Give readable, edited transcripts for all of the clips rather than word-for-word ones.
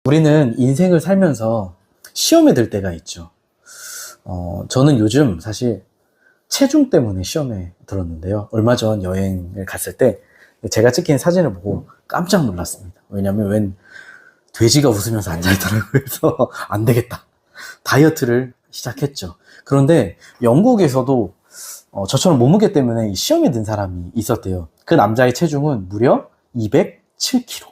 우리는 인생을 살면서 시험에 들 때가 있죠. 저는 요즘 사실 체중 때문에 시험에 들었는데요. 얼마 전 여행을 갔을 때 제가 찍힌 사진을 보고 깜짝 놀랐습니다. 왜냐면 웬 돼지가 웃으면서 앉아있더라고요. 그래서 안 되겠다. 다이어트를 시작했죠. 그런데 영국에서도 저처럼 몸무게 때문에 시험에 든 사람이 있었대요. 그 남자의 체중은 무려 207kg.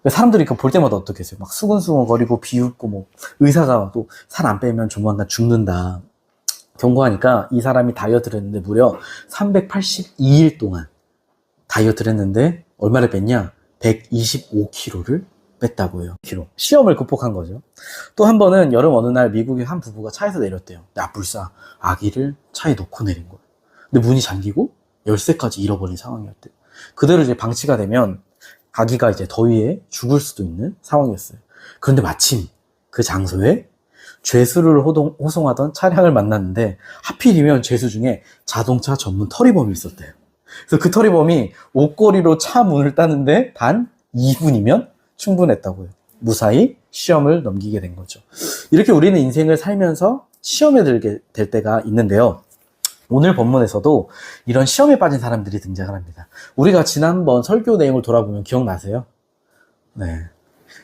사람들이 볼 때마다 어떻겠어요? 막 수근수근거리고 비웃고 뭐 의사가 또 살 안 빼면 조만간 죽는다 경고하니까 이 사람이 다이어트를 했는데 무려 382일 동안 다이어트를 했는데 얼마를 뺐냐? 125kg를 뺐다고 해요. 시험을 극복한 거죠. 또 한 번은 여름 어느 날 미국의 한 부부가 차에서 내렸대요. 불사 아기를 차에 놓고 내린 거예요. 근데 문이 잠기고 열쇠까지 잃어버린 상황이었대요. 그대로 이제 방치가 되면 아기가 이제 더위에 죽을 수도 있는 상황이었어요. 그런데 마침 그 장소에 죄수를 호송하던 차량을 만났는데 하필이면 죄수 중에 자동차 전문 터리범이 있었대요. 그래서 그 터리범이 옷걸이로 차 문을 따는데 단 2분이면 충분했다고요. 무사히 시험을 넘기게 된 거죠. 이렇게 우리는 인생을 살면서 시험에 들게 될 때가 있는데요. 오늘 본문에서도 이런 시험에 빠진 사람들이 등장을 합니다. 우리가 지난번 설교 내용을 돌아보면 기억나세요? 네.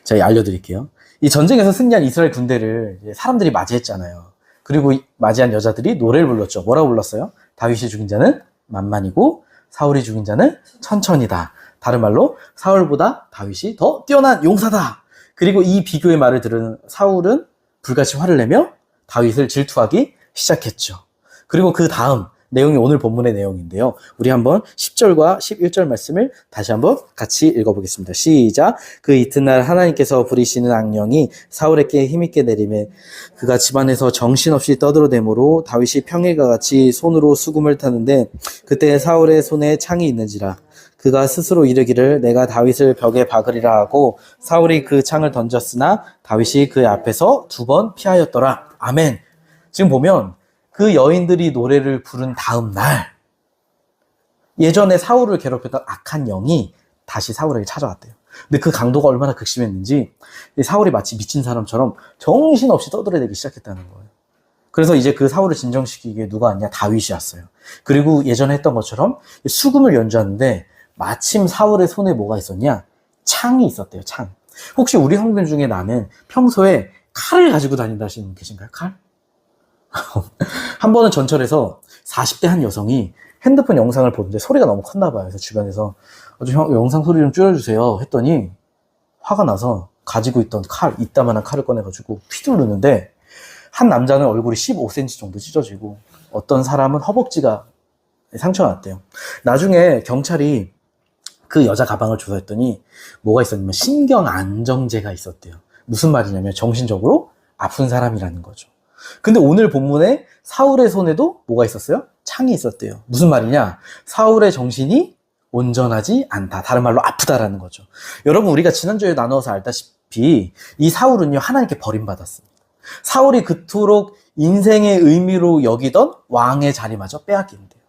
제가 알려드릴게요. 이 전쟁에서 승리한 이스라엘 군대를 사람들이 맞이했잖아요. 그리고 맞이한 여자들이 노래를 불렀죠. 뭐라고 불렀어요? 다윗이 죽인 자는 만만이고 사울이 죽인 자는 천천이다. 다른 말로 사울보다 다윗이 더 뛰어난 용사다. 그리고 이 비교의 말을 들은 사울은 불같이 화를 내며 다윗을 질투하기 시작했죠. 그리고 그 다음 내용이 오늘 본문의 내용인데요. 우리 한번 10절과 11절 말씀을 다시 한번 같이 읽어보겠습니다. 시작. 그 이튿날 하나님께서 부리시는 악령이 사울에게 힘있게 내리매 그가 집안에서 정신없이 떠들어대므로 다윗이 평일과 같이 손으로 수금을 타는데 그때 사울의 손에 창이 있는지라. 그가 스스로 이르기를 내가 다윗을 벽에 박으리라 하고 사울이 그 창을 던졌으나 다윗이 그 앞에서 2번 피하였더라. 아멘. 지금 보면 그 여인들이 노래를 부른 다음 날 예전에 사울을 괴롭혔던 악한 영이 다시 사울에게 찾아왔대요. 근데 그 강도가 얼마나 극심했는지 사울이 마치 미친 사람처럼 정신없이 떠들어대기 시작했다는 거예요. 그래서 이제 그 사울을 진정시키기에 누가 왔냐? 다윗이 왔어요. 그리고 예전에 했던 것처럼 수금을 연주하는데 마침 사울의 손에 뭐가 있었냐? 창이 있었대요. 창. 혹시 우리 성도들 중에 나는 평소에 칼을 가지고 다닌다 하시는 분 계신가요? 칼? 한 번은 전철에서 40대 한 여성이 핸드폰 영상을 보는데 소리가 너무 컸나 봐요. 그래서 주변에서 형 영상 소리 좀 줄여주세요 했더니 화가 나서 가지고 있던 칼, 이따만한 칼을 꺼내가지고 휘두르는데 한 남자는 얼굴이 15cm 정도 찢어지고 어떤 사람은 허벅지가 상처가 났대요. 나중에 경찰이 그 여자 가방을 조사했더니 뭐가 있었냐면 신경안정제가 있었대요. 무슨 말이냐면 정신적으로 아픈 사람이라는 거죠. 근데 오늘 본문에 사울의 손에도 뭐가 있었어요? 창이 있었대요. 무슨 말이냐? 사울의 정신이 온전하지 않다. 다른 말로 아프다라는 거죠. 여러분, 우리가 지난주에 나눠서 알다시피 이 사울은요, 하나님께 버림받았습니다. 사울이 그토록 인생의 의미로 여기던 왕의 자리마저 빼앗긴대요.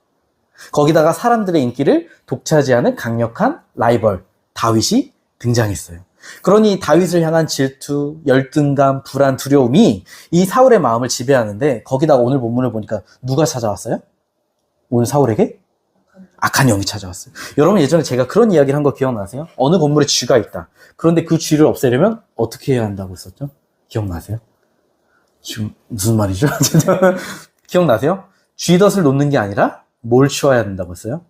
거기다가 사람들의 인기를 독차지하는 강력한 라이벌 다윗이 등장했어요. 그러니 다윗을 향한 질투, 열등감, 불안, 두려움이 이 사울의 마음을 지배하는데 거기다가 오늘 본문을 보니까 누가 찾아왔어요? 오늘 사울에게? 악한 영이 찾아왔어요. 여러분 예전에 제가 그런 이야기를 한 거 기억나세요? 어느 건물에 쥐가 있다. 그런데 그 쥐를 없애려면 어떻게 해야 한다고 했었죠? 기억나세요? 지금 무슨 말이죠? 기억나세요? 쥐덫을 놓는 게 아니라 뭘 치워야 된다고 했어요?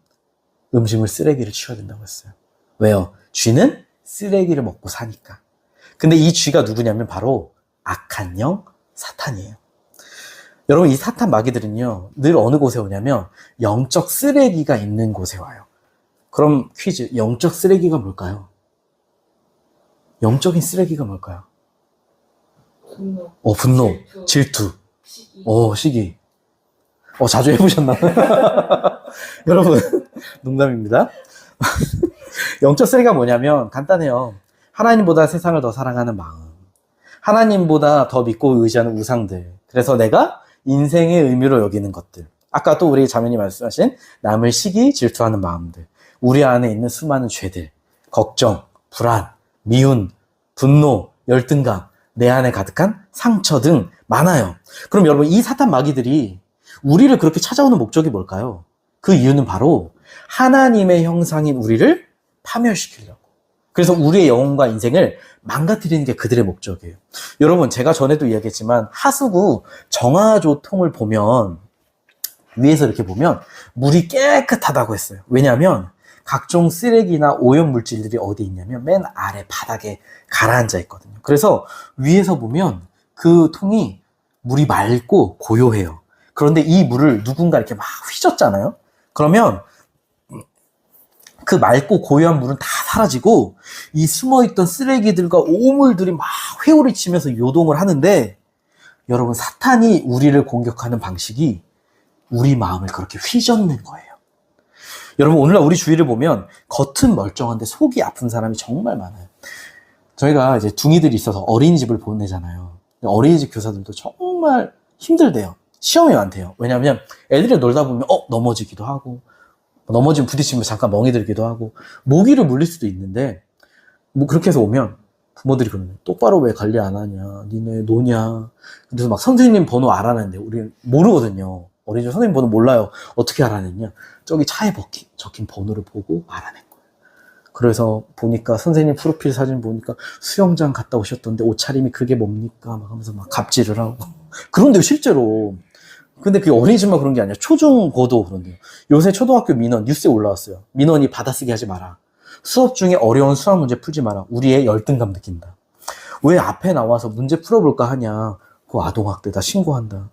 음식물 쓰레기를 치워야 된다고 했어요. 왜요? 쥐는 쓰레기를 먹고 사니까. 근데 이 쥐가 누구냐면 바로 악한 영 사탄이에요. 여러분 이 사탄 마귀들은요 늘 어느 곳에 오냐면 영적 쓰레기가 있는 곳에 와요. 그럼 퀴즈, 영적 쓰레기가 뭘까요? 영적인 쓰레기가 뭘까요? 분노, 질투, 시기. 자주 해보셨나? 여러분 농담입니다. 영적 쓰레기가 뭐냐면 간단해요. 하나님보다 세상을 더 사랑하는 마음, 하나님보다 더 믿고 의지하는 우상들, 그래서 내가 인생의 의미로 여기는 것들, 아까 또 우리 자매님 말씀하신 남을 시기 질투하는 마음들, 우리 안에 있는 수많은 죄들, 걱정, 불안, 미운, 분노, 열등감, 내 안에 가득한 상처 등 많아요. 그럼 여러분, 이 사탄 마귀들이 우리를 그렇게 찾아오는 목적이 뭘까요? 그 이유는 바로 하나님의 형상인 우리를 파멸시키려고. 그래서 우리의 영혼과 인생을 망가뜨리는 게 그들의 목적이에요. 여러분, 제가 전에도 이야기했지만 하수구 정화조통을 보면, 위에서 이렇게 보면 물이 깨끗하다고 했어요. 왜냐하면 각종 쓰레기나 오염 물질들이 어디 있냐면 맨 아래 바닥에 가라앉아 있거든요. 그래서 위에서 보면 그 통이 물이 맑고 고요해요. 그런데 이 물을 누군가 이렇게 막 휘젓잖아요. 그러면 그 맑고 고요한 물은 다 사라지고 이 숨어있던 쓰레기들과 오물들이 막 회오리 치면서 요동을 하는데, 여러분, 사탄이 우리를 공격하는 방식이 우리 마음을 그렇게 휘젓는 거예요. 여러분, 오늘날 우리 주위를 보면 겉은 멀쩡한데 속이 아픈 사람이 정말 많아요. 저희가 이제 둥이들이 있어서 어린이집을 보내잖아요. 어린이집 교사들도 정말 힘들대요. 시험이 많대요. 왜냐하면 애들이 놀다 보면 넘어지기도 하고, 넘어지면 부딪히면 잠깐 멍이 들기도 하고, 모기를 물릴 수도 있는데, 뭐 그렇게 해서 오면 부모들이 그러면 똑바로 왜 관리 안 하냐, 니네 노냐. 그래서 막 선생님 번호 알아내는데 우리는 모르거든요. 어린이집 선생님 번호 몰라요. 어떻게 알아냈냐? 저기 차에 적힌 번호를 보고 알아낸 거예요. 그래서 보니까 선생님 프로필 사진 보니까 수영장 갔다 오셨던데 옷차림이 그게 뭡니까? 막 하면서 막 갑질을 하고. 그런데요, 실제로. 근데 그게 어린이집만 그런 게 아니라 초중고도 그런데요. 요새 초등학교 민원 뉴스에 올라왔어요. 민원이 받아쓰기 하지 마라. 수업 중에 어려운 수학 문제 풀지 마라. 우리의 열등감 느낀다. 왜 앞에 나와서 문제 풀어볼까 하냐. 그거 아동학대다, 신고한다.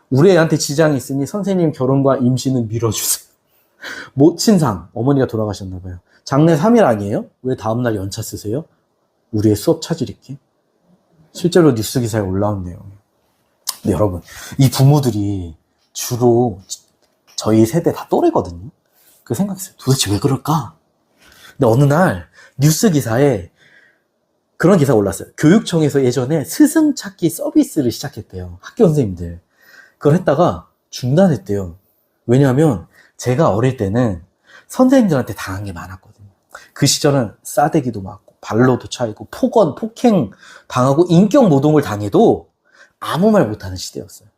우리 애한테 지장이 있으니 선생님 결혼과 임신은 미뤄주세요. 모친상, 어머니가 돌아가셨나봐요. 장례 3일 아니에요? 왜 다음날 연차 쓰세요? 우리의 수업 차질있기? 실제로 뉴스 기사에 올라온 내용이에요. 근데 여러분, 이 부모들이 주로 저희 세대 다 또래거든요. 그 생각했어요. 도대체 왜 그럴까? 근데 어느 날 뉴스 기사에 그런 기사가 올랐어요. 교육청에서 예전에 스승 찾기 서비스를 시작했대요. 학교 선생님들. 그걸 했다가 중단했대요. 왜냐하면 제가 어릴 때는 선생님들한테 당한 게 많았거든요. 그 시절은 싸대기도 맞고 발로도 차이고 폭언, 폭행 당하고 인격 모독을 당해도 아무 말 못하는 시대였어요.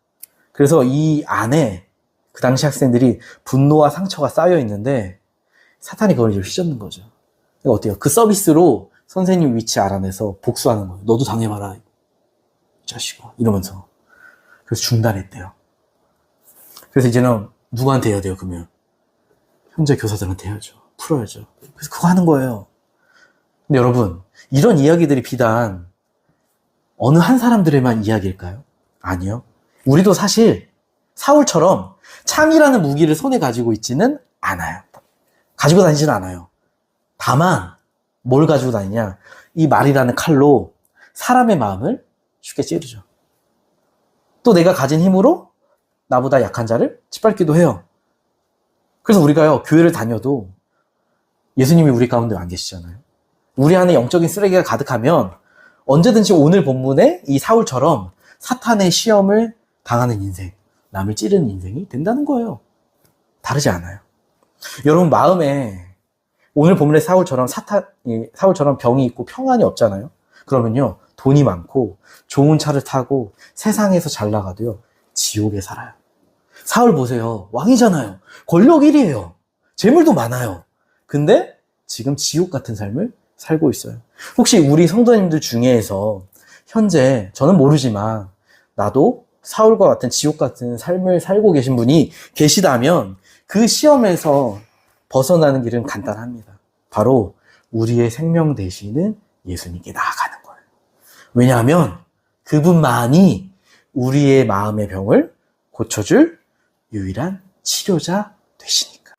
그래서 이 안에 그 당시 학생들이 분노와 상처가 쌓여 있는데 사탄이 그걸 이제 휘젓는 거죠. 그러니까 어때요? 그 서비스로 선생님 위치 알아내서 복수하는 거예요. 너도 당해봐라, 이 자식아, 이러면서. 그래서 중단했대요. 그래서 이제는 누구한테 해야 돼요, 그러면? 현재 교사들한테 해야죠. 풀어야죠. 그래서 그거 하는 거예요. 근데 여러분, 이런 이야기들이 비단 어느 한 사람들에만 이야기일까요? 아니요. 우리도 사실 사울처럼 창이라는 무기를 손에 가지고 있지는 않아요. 가지고 다니지는 않아요. 다만 뭘 가지고 다니냐? 이 말이라는 칼로 사람의 마음을 쉽게 찌르죠. 또 내가 가진 힘으로 나보다 약한 자를 짓밟기도 해요. 그래서 우리가요, 교회를 다녀도 예수님이 우리 가운데 안 계시잖아요. 우리 안에 영적인 쓰레기가 가득하면 언제든지 오늘 본문의 이 사울처럼 사탄의 시험을 당하는 인생, 남을 찌르는 인생이 된다는 거예요. 다르지 않아요. 여러분, 마음에 오늘 본문의 사울처럼 병이 있고 평안이 없잖아요. 그러면요, 돈이 많고 좋은 차를 타고 세상에서 잘 나가도요, 지옥에 살아요. 사울 보세요. 왕이잖아요. 권력 1위예요. 재물도 많아요. 근데 지금 지옥 같은 삶을 살고 있어요. 혹시 우리 성도님들 중에서 현재 저는 모르지만 나도 사울과 같은 지옥 같은 삶을 살고 계신 분이 계시다면 그 시험에서 벗어나는 길은 간단합니다. 바로 우리의 생명 되시는 예수님께 나아가는 거예요. 왜냐하면 그분만이 우리의 마음의 병을 고쳐줄 유일한 치료자 되시니까.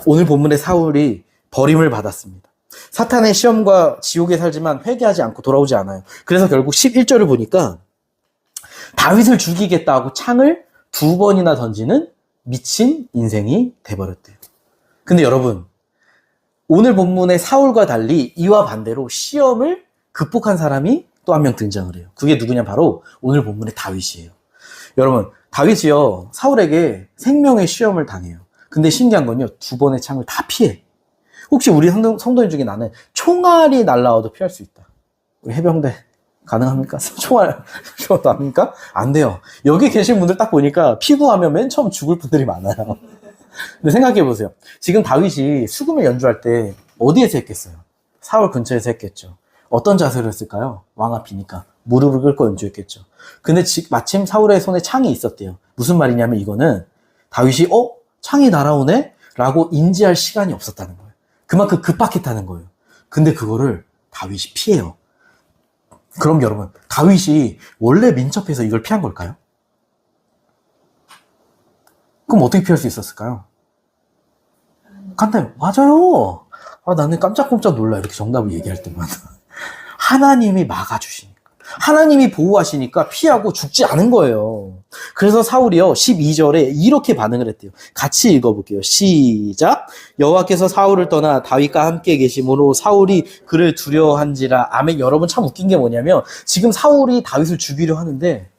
오늘 본문의 사울이 버림을 받았습니다. 사탄의 시험과 지옥에 살지만 회개하지 않고 돌아오지 않아요. 그래서 결국 11절을 보니까 다윗을 죽이겠다고 창을 2번이나 던지는 미친 인생이 돼버렸대요. 근데 여러분, 오늘 본문의 사울과 달리 이와 반대로 시험을 극복한 사람이 또 한 명 등장을 해요. 그게 누구냐? 바로 오늘 본문의 다윗이에요. 여러분, 다윗이요, 사울에게 생명의 시험을 당해요. 근데 신기한 건요, 2번의 창을 다 피해. 혹시 우리 성도님 중에 나는 총알이 날라와도 피할 수 있다. 우리 해병대 가능합니까? 총알 쏘도 합니까? 안 돼요. 여기 계신 분들 딱 보니까 피구하면 맨 처음 죽을 분들이 많아요. 근데 생각해 보세요. 지금 다윗이 수금을 연주할 때 어디에서 했겠어요? 사울 근처에서 했겠죠. 어떤 자세로 했을까요? 왕 앞이니까 무릎을 꿇고 연주했겠죠. 근데 마침 사울의 손에 창이 있었대요. 무슨 말이냐면 이거는 다윗이 창이 날아오네? 라고 인지할 시간이 없었다는 거예요. 그만큼 급박했다는 거예요. 근데 그거를 다윗이 피해요. 그럼 여러분, 다윗이 원래 민첩해서 이걸 피한 걸까요? 그럼 어떻게 피할 수 있었을까요? 간단해요. 맞아요. 나는 깜짝깜짝 놀라 이렇게 정답을 얘기할 때마다. 하나님이 막아주시니까. 하나님이 보호하시니까 피하고 죽지 않은 거예요. 그래서 사울이요 12절에 이렇게 반응을 했대요. 같이 읽어볼게요. 시작. 여호와께서 사울을 떠나 다윗과 함께 계심으로 사울이 그를 두려워한지라. 아멘. 여러분 참 웃긴 게 뭐냐면 지금 사울이 다윗을 죽이려 하는데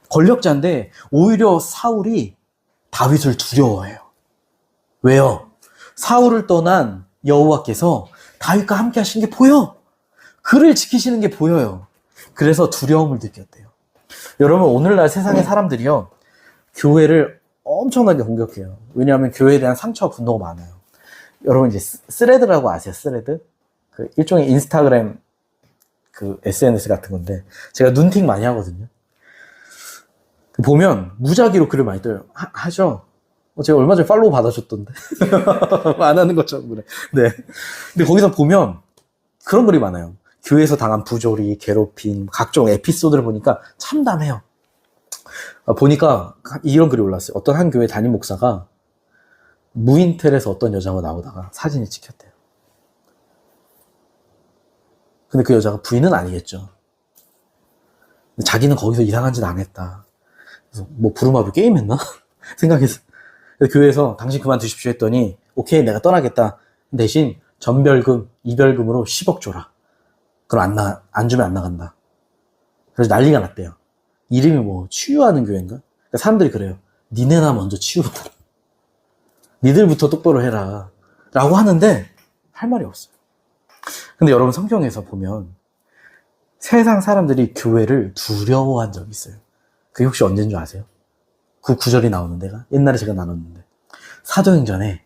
권력자인데 오히려 사울이 다윗을 두려워해요. 왜요? 사울을 떠난 여호와께서 다윗과 함께 하신 게 보여. 그를 지키시는 게 보여요. 그래서 두려움을 느꼈대요. 여러분 오늘날 세상의 사람들이요 교회를 엄청나게 공격해요. 왜냐하면 교회에 대한 상처와 분노가 많아요. 여러분 이제 스레드라고 아세요? 스레드? 그 일종의 인스타그램 그 SNS 같은 건데 제가 눈팅 많이 하거든요. 보면 무작위로 글을 많이 떠요. 하죠? 제가 얼마 전에 팔로우 받아줬던데 안 하는 것처럼 그래. 네. 근데 거기서 보면 그런 글이 많아요. 교회에서 당한 부조리, 괴롭힘, 각종 에피소드를 보니까 참담해요. 보니까 이런 글이 올랐어요. 어떤 한 교회 담임 목사가 무인텔에서 어떤 여자가 나오다가 사진을 찍혔대요. 근데 그 여자가 부인은 아니겠죠. 근데 자기는 거기서 이상한 짓 안 했다. 그래서 뭐 부루마블 게임했나? 생각해서 교회에서 당신 그만두십시오 했더니 오케이 내가 떠나겠다. 대신 전별금, 이별금으로 10억 줘라. 그럼 안 주면 안 나간다. 그래서 난리가 났대요. 이름이 뭐 치유하는 교회인가? 그러니까 사람들이 그래요. 니네나 먼저 치유받아라. 니들부터 똑바로 해라. 라고 하는데 할 말이 없어요. 근데 여러분 성경에서 보면 세상 사람들이 교회를 두려워한 적이 있어요. 그게 혹시 언제인 줄 아세요? 그 구절이 나오는 데가 옛날에 제가 나눴는데 사도행전에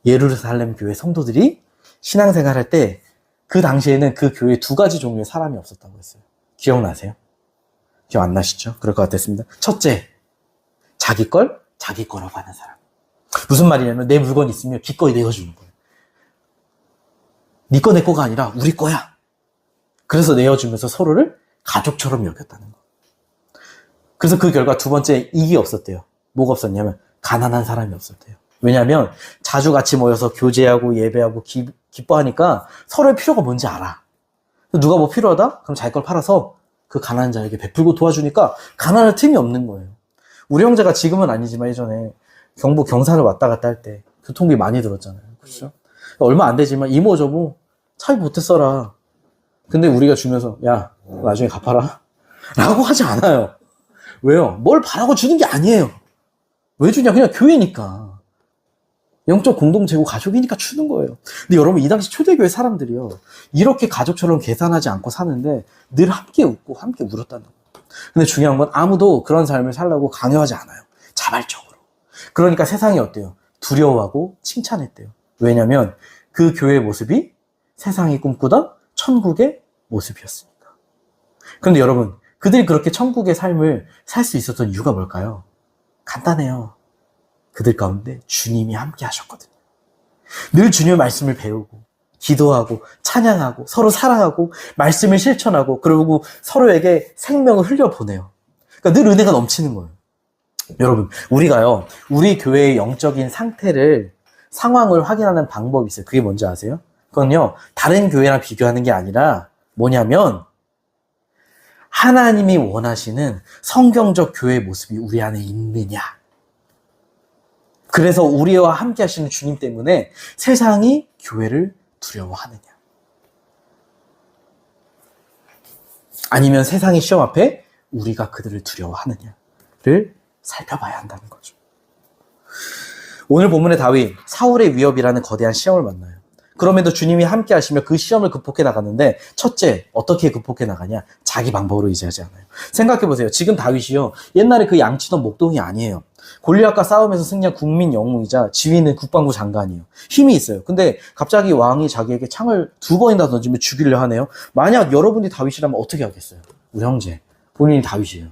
예루살렘 교회 성도들이 신앙생활 할 때 그 당시에는 그 교회에 두 가지 종류의 사람이 없었다고 했어요. 기억나세요? 기억 안 나시죠? 그럴 것 같았습니다. 첫째, 자기 걸 자기 거라고 하는 사람. 무슨 말이냐면 내 물건 있으면 기꺼이 내어주는 거예요. 네 거 내 거가 아니라 우리 거야. 그래서 내어주면서 서로를 가족처럼 여겼다는 거. 그래서 그 결과 두 번째 이익이 없었대요. 뭐가 없었냐면 가난한 사람이 없었대요. 왜냐하면 자주 같이 모여서 교제하고 예배하고 기뻐하니까 서로의 필요가 뭔지 알아. 누가 뭐 필요하다? 그럼 자기 걸 팔아서 그 가난한 자에게 베풀고 도와주니까 가난할 틈이 없는 거예요. 우리 형제가 지금은 아니지만 예전에 경북 경산을 왔다 갔다 할 때 교통비 많이 들었잖아요. 그렇죠? 얼마 안 되지만 이모 저모 차비 보태 써라. 근데 우리가 주면서 야 나중에 갚아라 라고 하지 않아요. 왜요? 뭘 바라고 주는 게 아니에요. 왜 주냐? 그냥 교회니까. 영적 공동체고 가족이니까 주는 거예요. 근데 여러분 이 당시 초대교회 사람들이요 이렇게 가족처럼 계산하지 않고 사는데 늘 함께 웃고 함께 울었다는 거예요. 근데 중요한 건 아무도 그런 삶을 살라고 강요하지 않아요. 자발적으로. 그러니까 세상이 어때요? 두려워하고 칭찬했대요. 왜냐면 그 교회의 모습이 세상이 꿈꾸던 천국의 모습이었으니까. 그런데 여러분 그들이 그렇게 천국의 삶을 살 수 있었던 이유가 뭘까요? 간단해요. 그들 가운데 주님이 함께 하셨거든요. 늘 주님의 말씀을 배우고 기도하고 찬양하고 서로 사랑하고 말씀을 실천하고 그리고 서로에게 생명을 흘려보내요. 그러니까 늘 은혜가 넘치는 거예요. 여러분 우리가요 우리 교회의 영적인 상황을 확인하는 방법이 있어요. 그게 뭔지 아세요? 그건요 다른 교회랑 비교하는 게 아니라 뭐냐면 하나님이 원하시는 성경적 교회의 모습이 우리 안에 있느냐. 그래서 우리와 함께 하시는 주님 때문에 세상이 교회를 두려워하느냐. 아니면 세상의 시험 앞에 우리가 그들을 두려워하느냐를 살펴봐야 한다는 거죠. 오늘 본문의 다윗, 사울의 위협이라는 거대한 시험을 만나요. 그럼에도 주님이 함께 하시며 그 시험을 극복해 나갔는데, 첫째, 어떻게 극복해 나가냐? 자기 방법으로 의지하지 않아요. 생각해 보세요. 지금 다윗이요, 옛날에 그 양치던 목동이 아니에요. 골리앗과 싸움에서 승리한 국민 영웅이자 지휘는 국방부 장관이에요. 힘이 있어요. 근데 갑자기 왕이 자기에게 창을 2번이나 던지며 죽이려 하네요. 만약 여러분이 다윗이라면 어떻게 하겠어요? 우리 형제, 본인이 다윗이에요.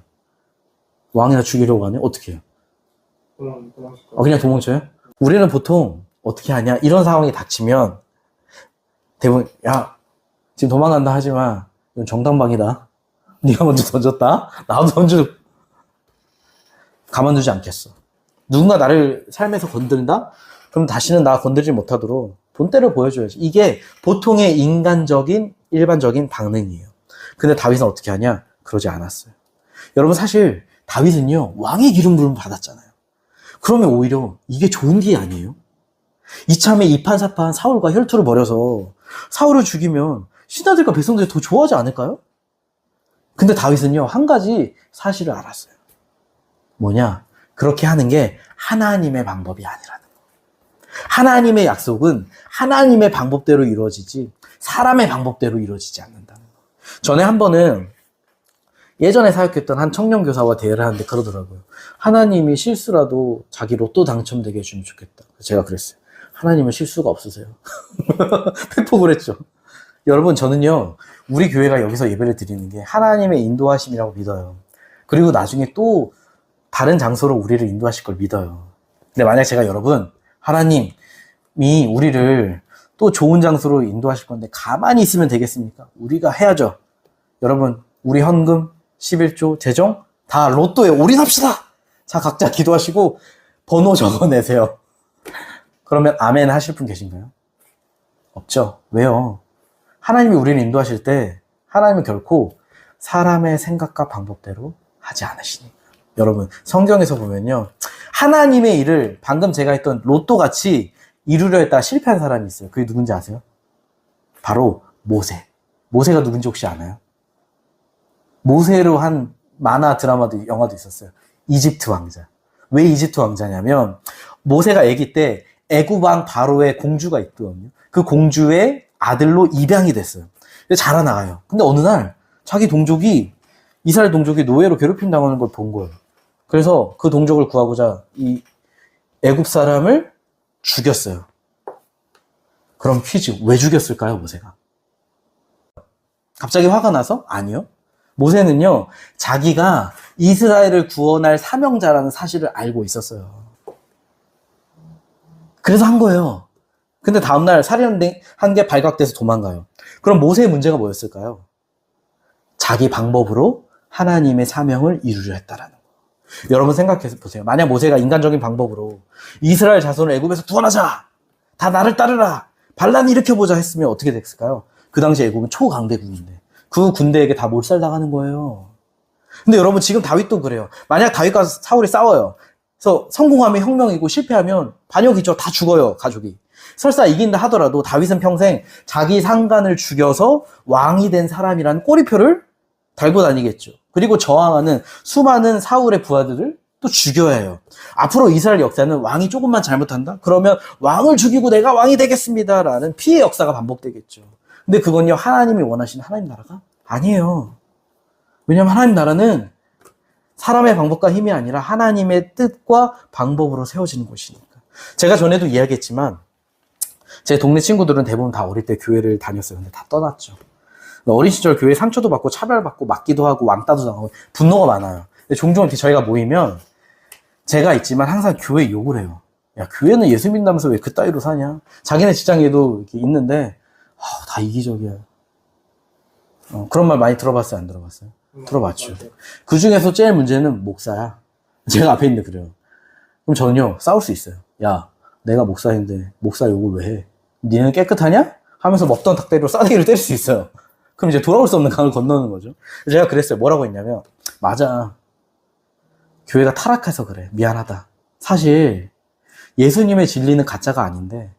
왕이나 죽이려고 하네? 어떻게 해요? 그냥 도망쳐요? 우리는 보통 어떻게 하냐? 이런 상황이 닥치면 대부분, 야, 지금 도망간다 하지마. 이건 정당방위다. 네가 먼저 던졌다. 나도 가만두지 않겠어. 누군가 나를 삶에서 건든다? 그럼 다시는 나 건들지 못하도록 본때를 보여줘야지. 이게 보통의 인간적인 일반적인 방능이에요. 근데 다윗은 어떻게 하냐? 그러지 않았어요. 여러분, 사실 다윗은요, 왕의 기름 부름 받았잖아요. 그러면 오히려 이게 좋은 게 아니에요? 이참에 이판사판 사울과 혈투를 벌여서 사울을 죽이면 신하들과 백성들이 더 좋아하지 않을까요? 근데 다윗은요, 한 가지 사실을 알았어요. 뭐냐? 그렇게 하는 게 하나님의 방법이 아니라는 거. 하나님의 약속은 하나님의 방법대로 이루어지지 사람의 방법대로 이루어지지 않는다는 거. 전에 한 번은 예전에 사역했던 한 청년 교사와 대화를 하는데 그러더라고요. 하나님이 실수라도 자기 로또 당첨되게 해주면 좋겠다. 제가 그랬어요. 하나님은 실수가 없으세요. 팩폭을 했죠. 여러분, 저는요, 우리 교회가 여기서 예배를 드리는 게 하나님의 인도하심이라고 믿어요. 그리고 나중에 또 다른 장소로 우리를 인도하실 걸 믿어요. 근데 만약 제가 여러분, 하나님이 우리를 또 좋은 장소로 인도하실 건데 가만히 있으면 되겠습니까? 우리가 해야죠. 여러분, 우리 헌금, 11조, 재정 다 로또에 올인합시다. 자, 각자 기도하시고 번호 적어내세요. 그러면 아멘 하실 분 계신가요? 없죠. 왜요? 하나님이 우리를 인도하실 때 하나님은 결코 사람의 생각과 방법대로 하지 않으시니까. 여러분, 성경에서 보면요, 하나님의 일을 방금 제가 했던 로또같이 이루려 했다가 실패한 사람이 있어요. 그게 누군지 아세요? 바로 모세. 모세가 누군지 혹시 아나요? 모세로 한 만화 드라마도 영화도 있었어요. 이집트 왕자. 왜 이집트 왕자냐면 모세가 아기 때 애굽 왕 바로의 공주가 있거든요. 그 공주의 아들로 입양이 됐어요. 근데 자라나가요. 근데 어느 날 자기 동족이, 이스라엘 동족이 노예로 괴롭힘 당하는 걸 본 거예요. 그래서 그 동족을 구하고자 이 애굽 사람을 죽였어요. 그럼 퀴즈, 왜 죽였을까요, 모세가? 갑자기 화가 나서? 아니요. 모세는요, 자기가 이스라엘을 구원할 사명자라는 사실을 알고 있었어요. 그래서 한 거예요. 근데 다음날 살인한 게 발각돼서 도망가요. 그럼 모세의 문제가 뭐였을까요? 자기 방법으로 하나님의 사명을 이루려 했다라는 거. 여러분 생각해 보세요. 만약 모세가 인간적인 방법으로 이스라엘 자손을 애굽에서 구원하자, 다 나를 따르라, 반란을 일으켜보자 했으면 어떻게 됐을까요? 그 당시 애굽은 초강대국인데 그 군대에게 다 몰살당하는 거예요. 근데 여러분, 지금 다윗도 그래요. 만약 다윗과 사울이 싸워요. 그래서 성공하면 혁명이고 실패하면 반역이죠. 다 죽어요, 가족이. 설사 이긴다 하더라도 다윗은 평생 자기 상간을 죽여서 왕이 된 사람이라는 꼬리표를 달고 다니겠죠. 그리고 저항하는 수많은 사울의 부하들을 또 죽여야 해요. 앞으로 이스라엘 역사는 왕이 조금만 잘못한다? 그러면 왕을 죽이고 내가 왕이 되겠습니다라는 피해 역사가 반복되겠죠. 근데 그건요, 하나님이 원하시는 하나님 나라가 아니에요. 왜냐하면 하나님 나라는 사람의 방법과 힘이 아니라 하나님의 뜻과 방법으로 세워지는 곳이니까. 제가 전에도 이야기했지만 제 동네 친구들은 대부분 다 어릴 때 교회를 다녔어요. 근데 다 떠났죠. 어린 시절 교회에 상처도 받고 차별받고 맞기도 하고 왕따도 당하고 분노가 많아요. 근데 종종 이렇게 저희가 모이면 제가 있지만 항상 교회 욕을 해요. 야, 교회는 예수 믿는다면서 왜 그따위로 사냐? 자기네 직장에도 이렇게 있는데 다 이기적이야. 그런 말 많이 들어봤어요? 안 들어봤어요? 들어봤죠. 그 중에서 제일 문제는 목사야. 제가 앞에 있는데 그래요. 그럼 저는요, 싸울 수 있어요. 야, 내가 목사인데 목사 욕을 왜 해? 니는 깨끗하냐? 하면서 먹던 닭다리로 싸대기를 때릴 수 있어요. 그럼 이제 돌아올 수 없는 강을 건너는 거죠. 제가 그랬어요. 뭐라고 했냐면, 맞아, 교회가 타락해서 그래. 미안하다. 사실 예수님의 진리는 가짜가 아닌데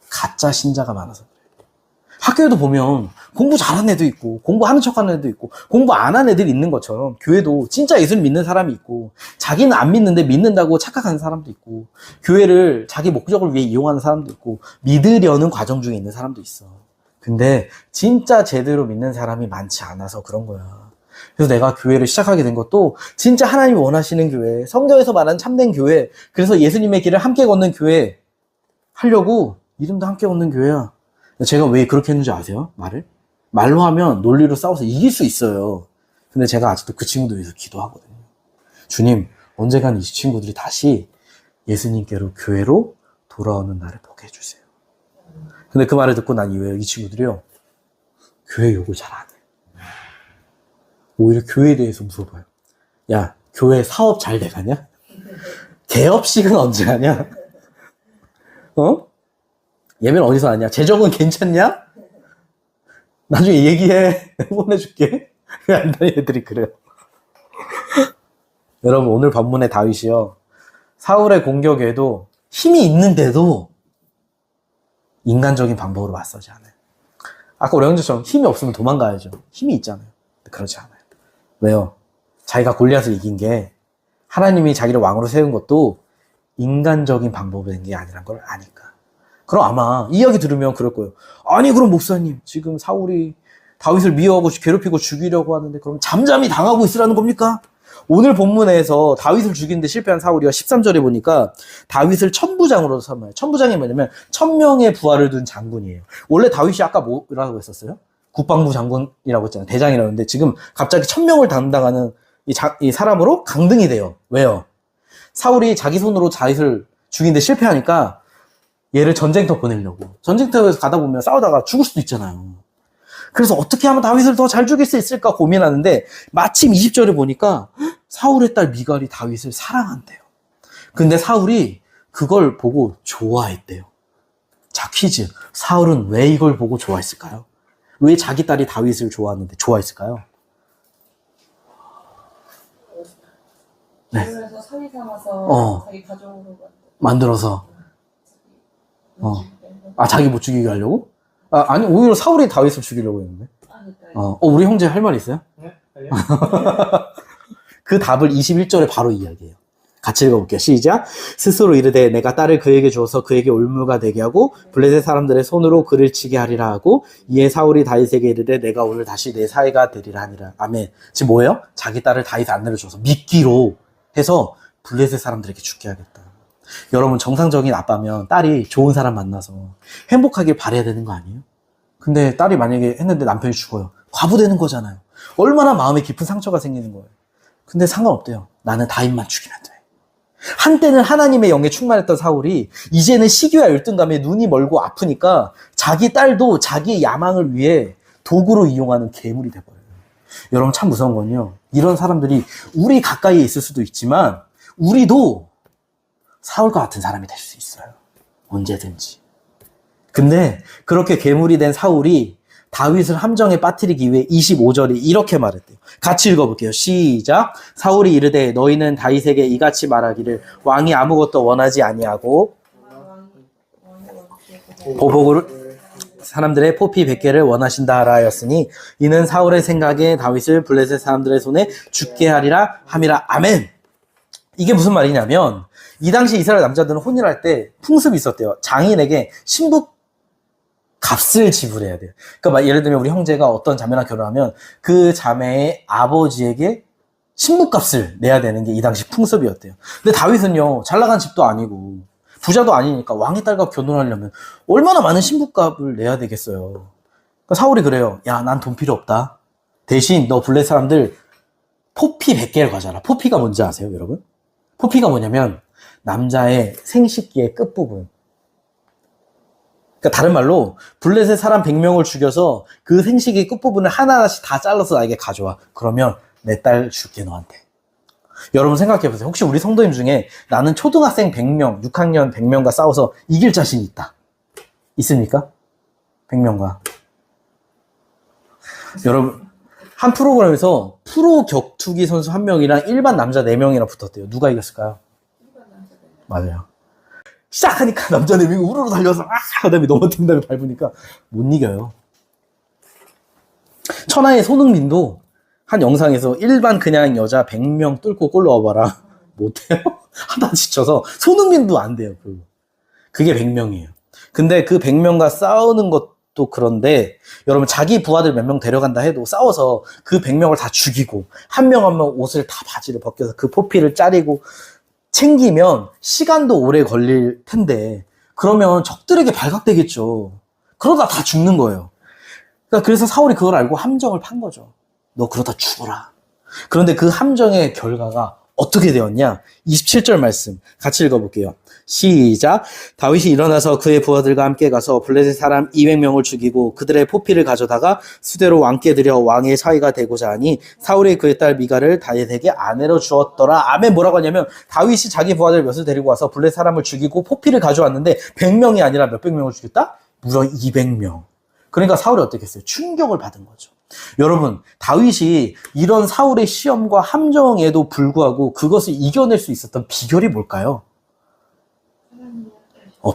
가짜 신자가 많아서 그래. 학교에도 보면 공부 잘하는 애도 있고, 공부하는 척하는 애도 있고, 공부 안 하는 애들이 있는 것처럼 교회도 진짜 예수를 믿는 사람이 있고, 자기는 안 믿는데 믿는다고 착각하는 사람도 있고, 교회를 자기 목적을 위해 이용하는 사람도 있고, 믿으려는 과정 중에 있는 사람도 있어. 근데 진짜 제대로 믿는 사람이 많지 않아서 그런 거야. 그래서 내가 교회를 시작하게 된 것도 진짜 하나님이 원하시는 교회, 성경에서 말하는 참된 교회, 그래서 예수님의 길을 함께 걷는 교회 하려고 이름도 함께 걷는 교회야. 제가 왜 그렇게 했는지 아세요? 말로 하면 논리로 싸워서 이길 수 있어요. 근데 제가 아직도 그 친구들 위해서 기도하거든요. 주님, 언젠간 이 친구들이 다시 예수님께로 교회로 돌아오는 날을 보게 해주세요. 근데 그 말을 듣고 난 이후에 이 친구들이요, 교회 욕을 잘 안 해. 오히려 교회에 대해서 물어봐요. 야, 교회 사업 잘 돼가냐? 개업식은 언제 하냐? 예배는 어디서 하냐? 재정은 괜찮냐? 나중에 얘기해. 보내줄게. 왜 안 다니 애들이 그래요. 여러분, 오늘 본문의 다윗이요, 사울의 공격에도 힘이 있는데도 인간적인 방법으로 맞서지 않아요. 아까 우리 형제처럼 힘이 없으면 도망가야죠. 힘이 있잖아요. 그렇지 않아요. 왜요? 자기가 골리앗을 이긴 게 하나님이 자기를 왕으로 세운 것도 인간적인 방법이 된 게 아니란 걸 아니까. 그럼 아마 이 이야기 들으면 그럴 거예요. 아니, 그럼 목사님, 지금 사울이 다윗을 미워하고 괴롭히고 죽이려고 하는데 그럼 잠잠히 당하고 있으라는 겁니까? 오늘 본문에서 다윗을 죽이는데 실패한 사울이요, 13절에 보니까 다윗을 천부장으로 삼아요. 천부장이 뭐냐면 1000명의 부하를 둔 장군이에요. 원래 다윗이 아까 뭐라고 했었어요? 국방부 장군이라고 했잖아요. 대장이라고 했는데 지금 갑자기 1000명을 담당하는 이 사람으로 강등이 돼요. 왜요? 사울이 자기 손으로 다윗을 죽이는데 실패하니까 얘를 전쟁터 보내려고. 전쟁터에서 가다 보면 싸우다가 죽을 수도 있잖아요. 그래서 어떻게 하면 다윗을 더 잘 죽일 수 있을까 고민하는데 마침 20절에 보니까 사울의 딸 미갈이 다윗을 사랑한대요. 근데 사울이 그걸 보고 좋아했대요. 자, 퀴즈. 사울은 왜 이걸 보고 좋아했을까요? 왜 자기 딸이 다윗을 좋아하는데 좋아했을까요? 네. 그래서 사위 삼아서 자기 가족으로 만들어서 자기 못 죽이게 하려고? 아니, 오히려 사울이 다윗을 죽이려고 했는데. 우리 형제 할 말 있어요? 네? 그 답을 21절에 바로 이야기해요. 같이 읽어볼게요. 시작. 스스로 이르되 내가 딸을 그에게 주어서 그에게 올무가 되게 하고 블레셋 사람들의 손으로 그를 치게 하리라 하고, 이에 사울이 다윗에게 이르되 내가 오늘 다시 내 사위가 되리라 하니라. 아멘. 지금 뭐예요? 자기 딸을 다윗 안내를 줘서 미끼로 해서 블레셋 사람들에게 죽게 하겠다. 여러분, 정상적인 아빠면 딸이 좋은 사람 만나서 행복하길 바라야 되는 거 아니에요? 근데 딸이 만약에 했는데 남편이 죽어요. 과부되는 거잖아요. 얼마나 마음에 깊은 상처가 생기는 거예요. 근데 상관없대요. 나는 다윗만 죽이면 돼. 한때는 하나님의 영에 충만했던 사울이 이제는 시기와 열등감에 눈이 멀고 아프니까 자기 딸도 자기의 야망을 위해 도구로 이용하는 괴물이 돼버려요. 여러분, 참 무서운 건요, 이런 사람들이 우리 가까이에 있을 수도 있지만 우리도 사울과 같은 사람이 될 수 있어요. 언제든지. 근데 그렇게 괴물이 된 사울이 다윗을 함정에 빠뜨리기 위해 25절이 이렇게 말했대요. 같이 읽어볼게요. 시작. 사울이 이르되 너희는 다윗에게 이같이 말하기를 왕이 아무것도 원하지 아니하고 보복을 사람들의 포피 100개를 원하신다 하라 하였으니 이는 사울의 생각에 다윗을 블레셋 사람들의 손에 죽게 하리라 함이라. 아멘. 이게 무슨 말이냐면 이 당시 이스라엘 남자들은 혼인할 때 풍습이 있었대요. 장인에게 신부 값을 지불해야 돼요. 그러니까 예를 들면 우리 형제가 어떤 자매랑 결혼하면 그 자매의 아버지에게 신부값을 내야 되는 게 이 당시 풍습이었대요. 근데 다윗은요, 잘 나간 집도 아니고 부자도 아니니까 왕의 딸과 결혼하려면 얼마나 많은 신부값을 내야 되겠어요. 그러니까 사울이 그래요. 야, 난 돈 필요 없다. 대신 너 블레셋 사람들 포피 100개를 가져라. 포피가 뭔지 아세요, 여러분? 포피가 뭐냐면 남자의 생식기의 끝부분. 그러니까 다른 말로 블레셋 사람 100명을 죽여서 그 생식기 끝부분을 하나하나씩 다 잘라서 나에게 가져와. 그러면 내 딸 줄게, 너한테. 여러분 생각해보세요. 혹시 우리 성도님 중에 나는 초등학생 100명, 6학년 100명과 싸워서 이길 자신이 있다. 있습니까? 100명과. 여러분, 한 프로그램에서 프로 격투기 선수 1명이랑 일반 남자 4명이랑 붙었대요. 누가 이겼을까요? 일반 남자 4명. 맞아요. 시작하니까 남자 4명이 우르르 달려서 그 다음에 넘어뜨린 다음에 밟으니까 못 이겨요. 천하의 손흥민도 한 영상에서 일반 그냥 여자 100명 뚫고 골 넣어봐라. 못해요? 하다 지쳐서 손흥민도 안 돼요. 그게 100명이에요. 근데 그 100명과 싸우는 것도 그런데 여러분 자기 부하들 몇 명 데려간다 해도 싸워서 그 100명을 다 죽이고 한 명 한 명 옷을 다 바지를 벗겨서 그 포피를 짜리고 챙기면 시간도 오래 걸릴 텐데 그러면 적들에게 발각되겠죠. 그러다 다 죽는 거예요. 그러니까 그래서 사울이 그걸 알고 함정을 판 거죠. 너 그러다 죽어라. 그런데 그 함정의 결과가 어떻게 되었냐? 27절 말씀 같이 읽어볼게요. 시작. 다윗이 일어나서 그의 부하들과 함께 가서 블레셋 사람 200명을 죽이고 그들의 포피를 가져다가 수대로 왕께 드려 왕의 사위가 되고자 하니 사울이 그의 딸 미갈을 다윗에게 아내로 주었더라. 아멘. 뭐라고 하냐면 다윗이 자기 부하들 몇을 데리고 와서 블레셋 사람을 죽이고 포피를 가져왔는데 100명이 아니라 몇백 명을 죽였다? 무려 200명. 그러니까 사울이 어떻게 했어요? 충격을 받은 거죠. 여러분, 다윗이 이런 사울의 시험과 함정에도 불구하고 그것을 이겨낼 수 있었던 비결이 뭘까요?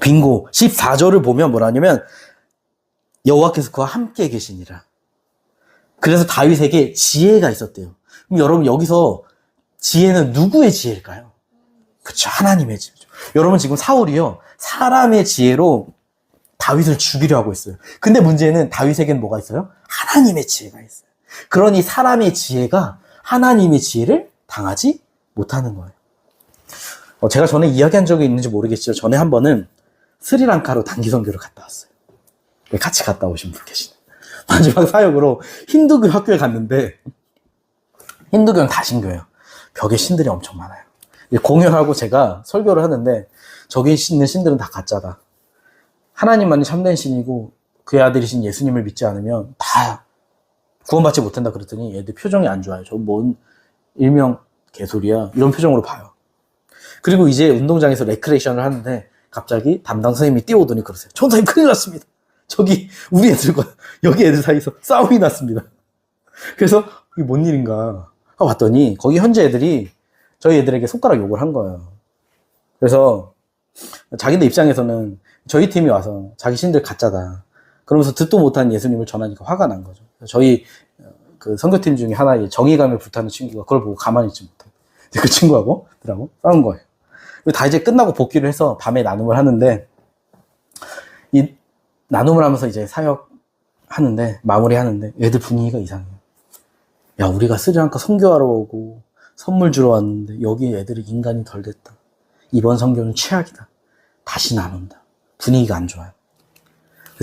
빙고. 14절을 보면 뭐라냐면 여호와께서 그와 함께 계시니라. 그래서 다윗에게 지혜가 있었대요. 그럼 여러분 여기서 지혜는 누구의 지혜일까요? 그렇죠. 하나님의 지혜죠. 여러분 지금 사울이요. 사람의 지혜로 다윗을 죽이려 하고 있어요. 근데 문제는 다윗에게는 뭐가 있어요? 하나님의 지혜가 있어요. 그러니 사람의 지혜가 하나님의 지혜를 당하지 못하는 거예요. 제가 전에 이야기한 적이 있는지 모르겠지만 전에 한 번은 스리랑카로 단기 선교를 갔다 왔어요. 같이 갔다 오신 분 계시네. 마지막 사역으로 힌두교 학교에 갔는데 힌두교는 다신교예요. 벽에 신들이 엄청 많아요. 공연하고 제가 설교를 하는데 저기 있는 신들은 다 가짜다. 하나님만이 참된 신이고 그의 아들이신 예수님을 믿지 않으면 다 구원받지 못한다 그랬더니 얘들 표정이 안 좋아요. 저 뭔 일명 개소리야 이런 표정으로 봐요. 그리고 이제 운동장에서 레크레이션을 하는데 갑자기 담당 선생님이 뛰어오더니 그러세요. 전사님 큰일 났습니다. 저기 우리 애들과 여기 애들 사이에서 싸움이 났습니다. 그래서 이게 뭔 일인가 봤더니 거기 현지 애들이 저희 애들에게 손가락 욕을 한 거예요. 그래서 자기들 입장에서는 저희 팀이 와서 자기 신들 가짜다. 그러면서 듣도 못한 예수님을 전하니까 화가 난 거죠. 저희 그 선교팀 중에 하나의 정의감에 불타는 친구가 그걸 보고 가만히 있지 못해. 그 친구하고 들하고 싸운 거예요. 다 이제 끝나고 복귀를 해서 밤에 나눔을 하는데 이 나눔을 하면서 이제 사역 하는데 마무리 하는데 애들 분위기가 이상해요. 야 우리가 스리랑카 선교하러 오고 선물 주러 왔는데 여기 애들이 인간이 덜 됐다. 이번 선교는 최악이다. 다시 나눈다. 분위기가 안 좋아요.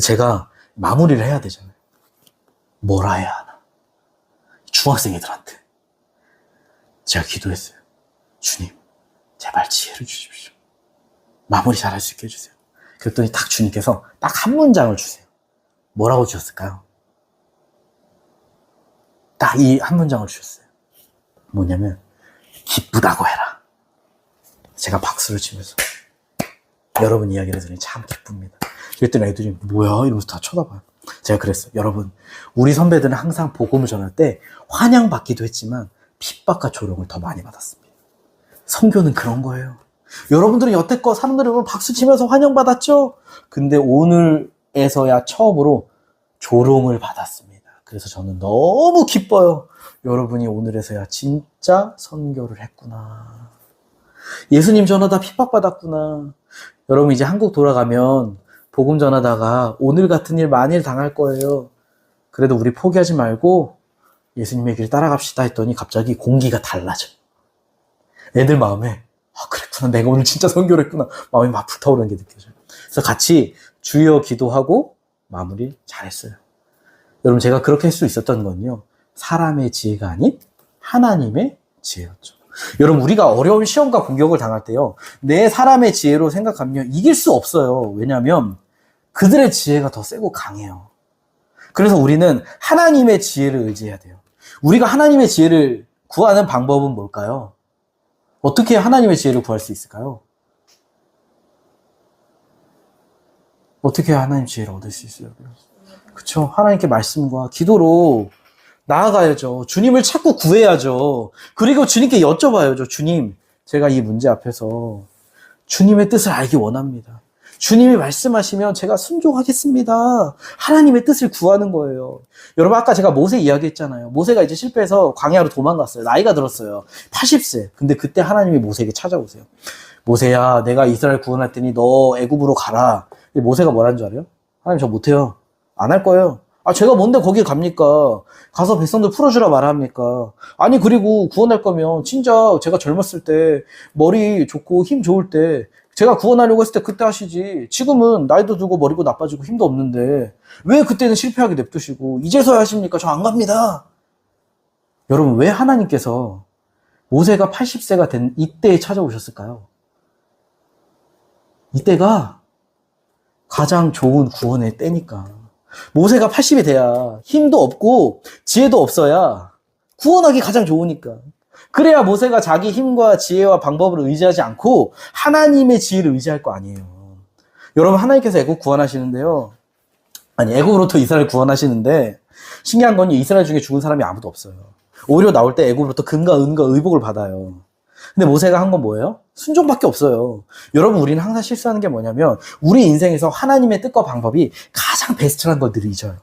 제가 마무리를 해야 되잖아요. 뭐라 해야 하나. 중학생 애들한테 제가 기도했어요. 주님 제발 지혜를 주십시오. 마무리 잘할 수 있게 해주세요. 그랬더니 딱 주님께서 딱 한 문장을 주세요. 뭐라고 주셨을까요? 딱 이 한 문장을 주셨어요. 뭐냐면 기쁘다고 해라. 제가 박수를 치면서 여러분 이야기를 들으니 참 기쁩니다. 그랬더니 애들이 뭐야 이러면서 다 쳐다봐요. 제가 그랬어요. 여러분 우리 선배들은 항상 복음을 전할 때 환영받기도 했지만 핍박과 조롱을 더 많이 받았습니다. 선교는 그런 거예요. 여러분들은 여태껏 사람들이 보면 박수 치면서 환영받았죠? 근데 오늘에서야 처음으로 조롱을 받았습니다. 그래서 저는 너무 기뻐요. 여러분이 오늘에서야 진짜 선교를 했구나. 예수님 전하다 핍박받았구나. 여러분 이제 한국 돌아가면 복음 전하다가 오늘 같은 일 많이 당할 거예요. 그래도 우리 포기하지 말고 예수님의 길 따라갑시다 했더니 갑자기 공기가 달라져. 애들 마음에 그랬구나. 내가 오늘 진짜 선교를 했구나. 마음이 막 불타오르는 게 느껴져요. 그래서 같이 주여 기도하고 마무리 잘했어요. 여러분 제가 그렇게 할 수 있었던 건요. 사람의 지혜가 아닌 하나님의 지혜였죠. 여러분 우리가 어려운 시험과 공격을 당할 때요. 내 사람의 지혜로 생각하면 이길 수 없어요. 왜냐하면 그들의 지혜가 더 세고 강해요. 그래서 우리는 하나님의 지혜를 의지해야 돼요. 우리가 하나님의 지혜를 구하는 방법은 뭘까요? 어떻게 하나님의 지혜를 구할 수 있을까요? 어떻게 하나님의 지혜를 얻을 수 있어요? 그쵸? 하나님께 말씀과 기도로 나아가야죠. 주님을 찾고 구해야죠. 그리고 주님께 여쭤봐야죠. 주님, 제가 이 문제 앞에서 주님의 뜻을 알기 원합니다. 주님이 말씀하시면 제가 순종하겠습니다. 하나님의 뜻을 구하는 거예요. 여러분 아까 제가 모세 이야기했잖아요. 모세가 이제 실패해서 광야로 도망갔어요. 나이가 들었어요. 80세. 근데 그때 하나님이 모세에게 찾아오세요. 모세야, 내가 이스라엘 구원할 테니 너 애굽으로 가라. 모세가 뭐라는 줄 알아요? 하나님 저 못해요. 안 할 거예요. 아, 제가 뭔데 거기 갑니까? 가서 백성들 풀어주라 말합니까? 아니, 그리고 구원할 거면, 진짜 제가 젊었을 때, 머리 좋고 힘 좋을 때, 제가 구원하려고 했을 때 그때 하시지. 지금은 나이도 들고 머리도 나빠지고 힘도 없는데, 왜 그때는 실패하게 냅두시고, 이제서야 하십니까? 저 안 갑니다. 여러분, 왜 하나님께서 모세가 80세가 된 이때에 찾아오셨을까요? 이때가 가장 좋은 구원의 때니까. 모세가 80이 돼야 힘도 없고 지혜도 없어야 구원하기 가장 좋으니까. 그래야 모세가 자기 힘과 지혜와 방법을 의지하지 않고 하나님의 지혜를 의지할 거 아니에요. 여러분 하나님께서 애굽 구원하시는데요. 아니 애굽으로부터 이스라엘 구원하시는데 신기한 건 이스라엘 중에 죽은 사람이 아무도 없어요. 오히려 나올 때 애굽으로부터 금과 은과 의복을 받아요. 근데 모세가 한 건 뭐예요? 순종밖에 없어요. 여러분 우리는 항상 실수하는 게 뭐냐면 우리 인생에서 하나님의 뜻과 방법이 가장 베스트라는 걸 늘 잊어요.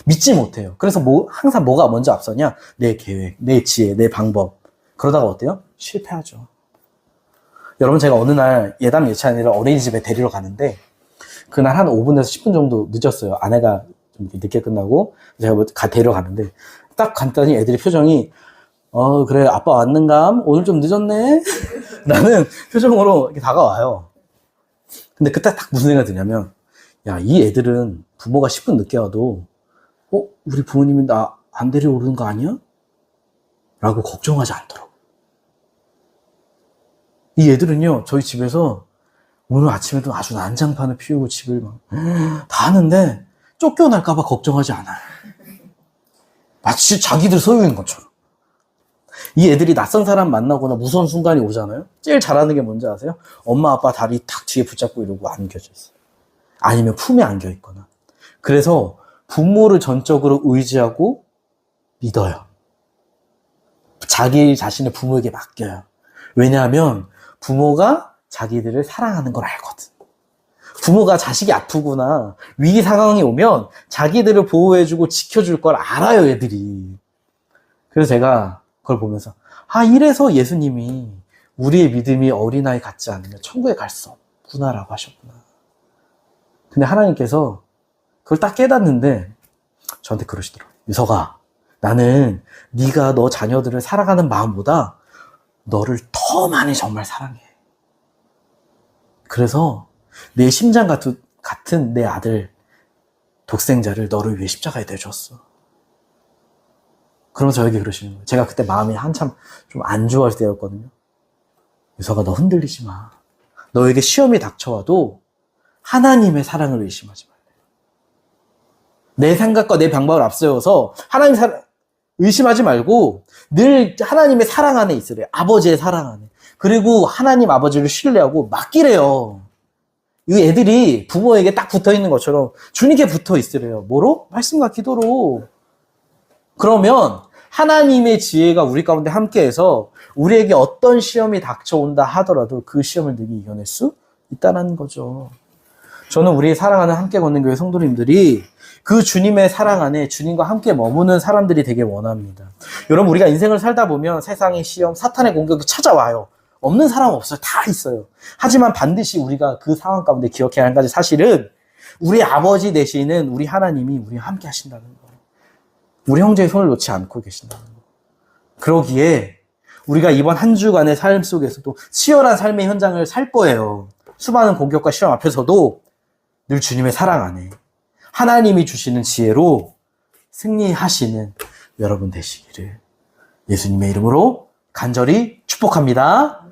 믿지 못해요. 그래서 항상 뭐가 먼저 앞서냐? 내 계획, 내 지혜, 내 방법. 그러다가 어때요? 실패하죠. 여러분 제가 어느 날 예담 예찬이를 어린이집에 데리러 가는데 그날 한 5분에서 10분 정도 늦었어요. 아내가 좀 늦게 끝나고 제가 데리러 가는데 딱 갔더니 애들이 표정이 그래 아빠 왔는감? 오늘 좀 늦었네? 라는 표정으로 이렇게 다가와요. 근데 그때 딱 무슨 생각이 드냐면 야, 이 애들은 부모가 10분 늦게 와도 우리 부모님이 나 안 데려오는 거 아니야? 라고 걱정하지 않더라고. 이 애들은요, 저희 집에서 오늘 아침에도 아주 난장판을 피우고 집을 막 다 하는데 쫓겨날까봐 걱정하지 않아요. 마치 자기들 소유인 것처럼. 이 애들이 낯선 사람 만나거나 무서운 순간이 오잖아요. 제일 잘하는 게 뭔지 아세요? 엄마 아빠 다리 탁 뒤에 붙잡고 이러고 안겨져 있어요. 아니면 품에 안겨 있거나. 그래서 부모를 전적으로 의지하고 믿어요. 자기 자신을 부모에게 맡겨요. 왜냐하면 부모가 자기들을 사랑하는 걸 알거든. 부모가 자식이 아프거나 위기 상황이 오면 자기들을 보호해주고 지켜줄 걸 알아요, 애들이. 그래서 제가 그걸 보면서 이래서 예수님이 우리의 믿음이 어린아이 같지 않으면 천국에 갈 수 없구나라고 하셨구나. 근데 하나님께서 그걸 딱 깨닫는데 저한테 그러시더라고요. 유석아, 나는 네가 너 자녀들을 사랑하는 마음보다 너를 더 많이 정말 사랑해. 그래서 내 심장 같은 내 아들 독생자를 너를 위해 십자가에 내줬어. 그러면서 저에게 그러시는 거예요. 제가 그때 마음이 한참 좀 안 좋아할 때였거든요. 유석아, 너 흔들리지 마. 너에게 시험이 닥쳐와도 하나님의 사랑을 의심하지 말래. 내 생각과 내 방법을 앞세워서 하나님 의심하지 말고 늘 하나님의 사랑 안에 있으래요. 아버지의 사랑 안에. 그리고 하나님 아버지를 신뢰하고 맡기래요. 이 애들이 부모에게 딱 붙어 있는 것처럼 주님께 붙어 있으래요. 뭐로? 말씀과 기도로. 그러면 하나님의 지혜가 우리 가운데 함께해서 우리에게 어떤 시험이 닥쳐온다 하더라도 그 시험을 늘 이겨낼 수 있다는 거죠. 저는 우리 사랑하는 함께 걷는 교회 성도님들이 그 주님의 사랑 안에 주님과 함께 머무는 사람들이 되게 원합니다. 여러분 우리가 인생을 살다 보면 세상의 시험, 사탄의 공격이 찾아와요. 없는 사람 없어요. 다 있어요. 하지만 반드시 우리가 그 상황 가운데 기억해야 하는 가지 사실은 우리 아버지 되시는 우리 하나님이 우리와 함께 하신다는 거예요. 우리 형제의 손을 놓지 않고 계신다는 거예요. 그러기에 우리가 이번 한 주간의 삶 속에서도 치열한 삶의 현장을 살 거예요. 수많은 공격과 시험 앞에서도 늘 주님의 사랑 안에 하나님이 주시는 지혜로 승리하시는 여러분 되시기를 예수님의 이름으로 간절히 축복합니다.